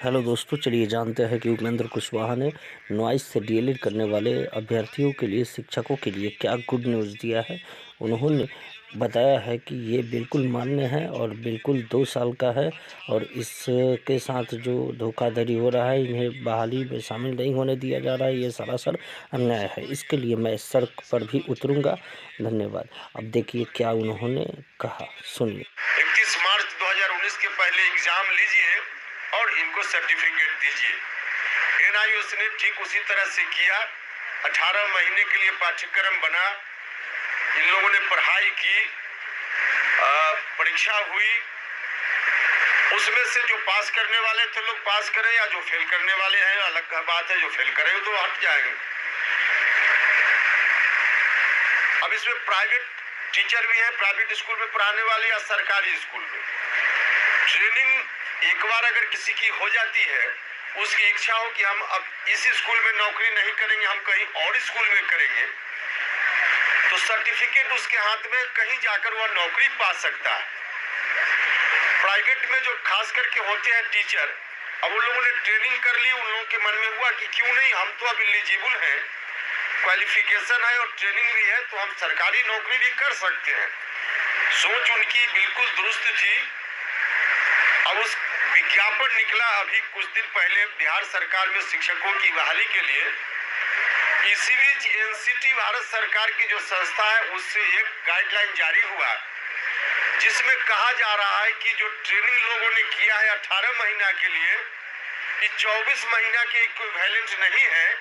Hello दोस्तों, चलिए जानते हैं कि उपेंद्र कुशवाहा ने नॉइस से डीएलएड करने वाले अभ्यर्थियों के लिए, शिक्षकों के लिए क्या गुड न्यूज़ दिया है। उन्होंने बताया है कि ये बिल्कुल मान्य है और बिल्कुल 2 साल का है और इसके साथ जो धोखाधड़ी हो रहा है, इन्हें बहाली में शामिल नहीं होने दिया जा रहा है। ये सरासर अन्याय है। इसके लिए मैं सड़क पर भी उतरूंगा। धन्यवाद। अब देखिए क्या उन्होंने कहा, सुनिए। 31 मार्च 2019 के पहले एग्जाम लीजिए और इनको सर्टिफिकेट दीजिए। एनआईओसी ने ठीक उसी तरह से किया। 18 महीने के लिए पाठ्यक्रम बना, इन लोगों ने पढ़ाई की, परीक्षा हुई, उसमें से जो पास करने वाले थे लोग पास करें, या जो फेल करने वाले हैं अलग बात है, जो फेल करें तो हट जाएंगे। अब इसमें प्राइवेट टीचर भी है, प्राइवेट स्कूल में पढ़ाने वाले या सरकारी स्कूल में। ट्रेनिंग एक बार अगर किसी की हो जाती है, उसकी इच्छा हो कि हम अब इस स्कूल में नौकरी नहीं करेंगे, हम कहीं और स्कूल में करेंगे, तो सर्टिफिकेट उसके हाथ में, कहीं जाकर वह नौकरी पा सकता है। प्राइवेट में जो खास करके होते हैं टीचर, अब उन लोगों ने ट्रेनिंग कर ली, उन लोगों के मन में हुआ कि क्यों नहीं, हम तो अब एलिजिबल हैं, क्वालिफिकेशन है और ट्रेनिंग भी है, तो हम सरकारी नौकरी भी कर सकते हैं। सोच उनकी बिल्कुल दुरुस्त थी। अब उस विज्ञापन निकला अभी कुछ दिन पहले बिहार सरकार में शिक्षकों की बहाली के लिए। इसी बीच एनसीटी भारत सरकार की जो संस्था है, उससे एक गाइडलाइन जारी हुआ, जिसमें कहा जा रहा है कि जो ट्रेनिंग लोगों ने किया है 18 महीना के लिए, ये 24 महीना के इक्विवेलेंट नहीं है,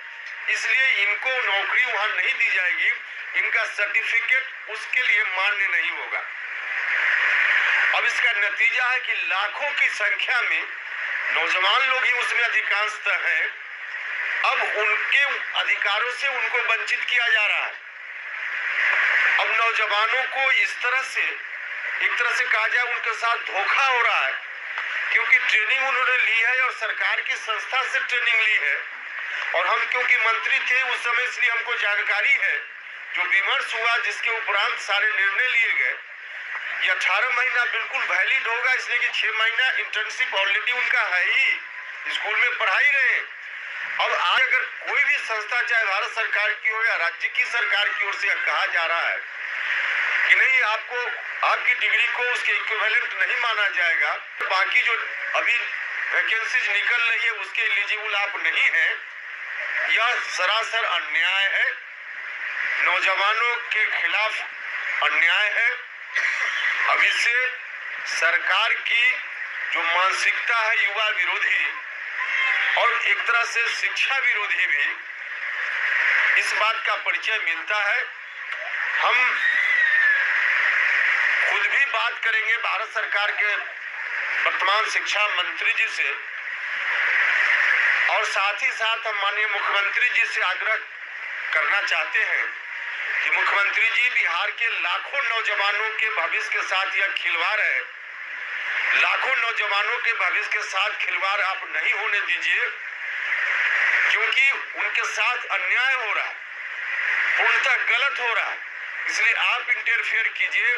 इसलिए इनको नौकरी वहां नहीं दी जाएगी, इनका सर्टिफिकेट उसके लिए मान्य नहीं होगा। अब इसका नतीजा है कि लाखों की संख्या में नौजवान लोग ही उसमें अधिकांशतः हैं। अब उनके अधिकारों से उनको वंचित किया जा रहा है। अब नौजवानों को इस तरह से, एक तरह से कहा जाए, उनके साथ धोखा हो रहा है, क्योंकि ट्रेनिंग उन्होंने ली है और सरकार की संस्था से ट्रेनिंग ली है, और हम क्योंकि मंत्री थे उस समय, इसलिए हमको जानकारी है। जो विमर्श हुआ, जिसके उपरांत सारे निर्णय लिए गए, ये 18 महीना बिल्कुल वैलिड होगा, इसलिए कि 6 महीना इंटर्नशिप ऑलरेडी उनका है ही, स्कूल में पढ़ाई रहे। अब आज अगर कोई भी संस्था, चाहे भारत सरकार की हो या राज्य की सरकार की ओर से कहा जा रहा है कि नहीं, आपको आपकी डिग्री को उसके इक्विवेलेंट नहीं माना जाएगा, तो बाकी जो अभी वैकेंसीज निकल रही है उसके एलिजिबल आप नहीं हैं, यह सरासर अन्याय है, नौजवानों के खिलाफ अन्याय है। अब इससे सरकार की जो मानसिकता है, युवा विरोधी और एक तरह से शिक्षा विरोधी भी, इस बात का परिचय मिलता है। हम खुद भी बात करेंगे भारत सरकार के वर्तमान शिक्षा मंत्री जी से, और साथ ही साथ हम माननीय मुख्यमंत्री जी से आग्रह करना चाहते हैं कि मुख्यमंत्री जी, बिहार के लाखों नौजवानों के भविष्य के साथ यह खिलवाड़ है, लाखों नौजवानों के भविष्य के साथ खिलवाड़ आप नहीं होने दीजिए, क्योंकि उनके साथ अन्याय हो रहा है, पूर्णतः गलत हो रहा है। इसलिए आप इंटरफेयर कीजिए,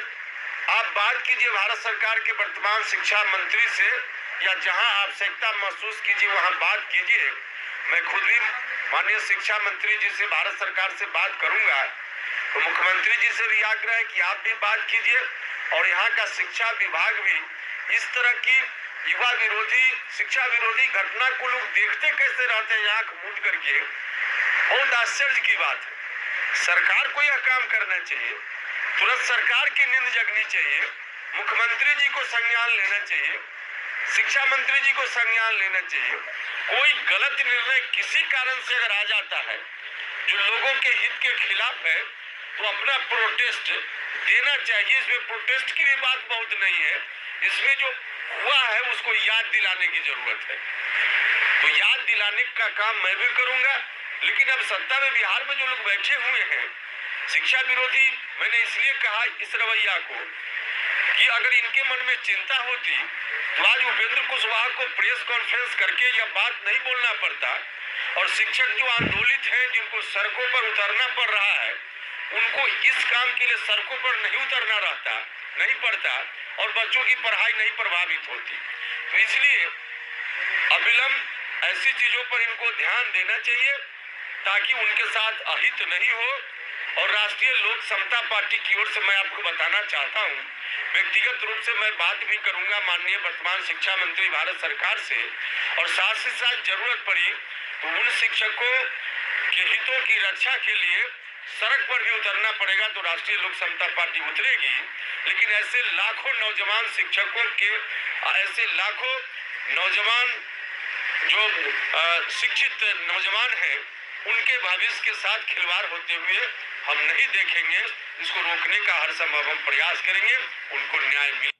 आप बात कीजिए भारत सरकार के वर्तमान शिक्षा मंत्री से, या जहां आवश्यकता महसूस कीजिए वहां बात कीजिए। मैं खुद भी माननीय शिक्षा मंत्री जी से, भारत सरकार से बात करूंगा, तो मुख्यमंत्री जी से भी आग्रह है कि आप भी बात कीजिए, और यहाँ का शिक्षा विभाग भी इस तरह की युवा विरोधी, शिक्षा विरोधी घटना को लोग देखते कैसे रहते हैं आंख मूंद करके, बहुत आश्चर्य की बात है। सरकार को यह काम करना चाहिए, तुरंत सरकार की नींद जगनी चाहिए, मुख्यमंत्री जी को संज्ञान लेना चाहिए, शिक्षा मंत्री जी को संज्ञान लेना चाहिए। कोई गलत निर्णय किसी कारण से अगर आ जाता है जो लोगों के हित के खिलाफ है, तो अपना प्रोटेस्ट देना चाहिए। इसमें प्रोटेस्ट की भी बात बहुत नहीं है, इसमें जो हुआ है उसको याद दिलाने की जरूरत है, तो याद दिलाने का काम मैं भी करूंगा। लेकिन अब सत्ता में बिहार में जो लोग बैठे हुए हैं शिक्षा विरोधी, मैंने इसलिए कहा इस रवैया को कि अगर इनके मन में चिंता होती तो आज उपेंद्र कुशवाहा को प्रेस कॉन्फ्रेंस करके यह बात नहीं बोलना पड़ता, और शिक्षक जो आंदोलित हैं, जिनको सड़कों पर उतरना पड़ रहा है, उनको इस काम के लिए सड़कों पर नहीं उतरना नहीं पड़ता, और बच्चों की पढ़ाई नहीं प्रभावित होती। तो इसलिए अविलंब एकदम ऐसी चीजों पर इनको ध्यान देना चाहिए ताकि उनके साथ अहित नहीं हो। और राष्ट्रीय लोक समता पार्टी की ओर से मैं आपको बताना चाहता हूं, व्यक्तिगत रूप से मैं बात भी करूंगा माननीय वर्तमान शिक्षा मंत्री भारत सरकार से, और साथ ही साथ जरूरत पड़ी तो उन शिक्षकों के हितों की रक्षा के लिए सड़क पर भी उतरना पड़ेगा तो राष्ट्रीय लोक समता पार्टी उतरेगी। लेकिन ऐसे लाखों नौजवान शिक्षकों के, ऐसे लाखों नौजवान जो शिक्षित नौजवान हैं, उनके भविष्य के साथ खिलवाड़ होते हुए हम नहीं देखेंगे। इसको रोकने का हर संभव हम प्रयास करेंगे, उनको न्याय मिले।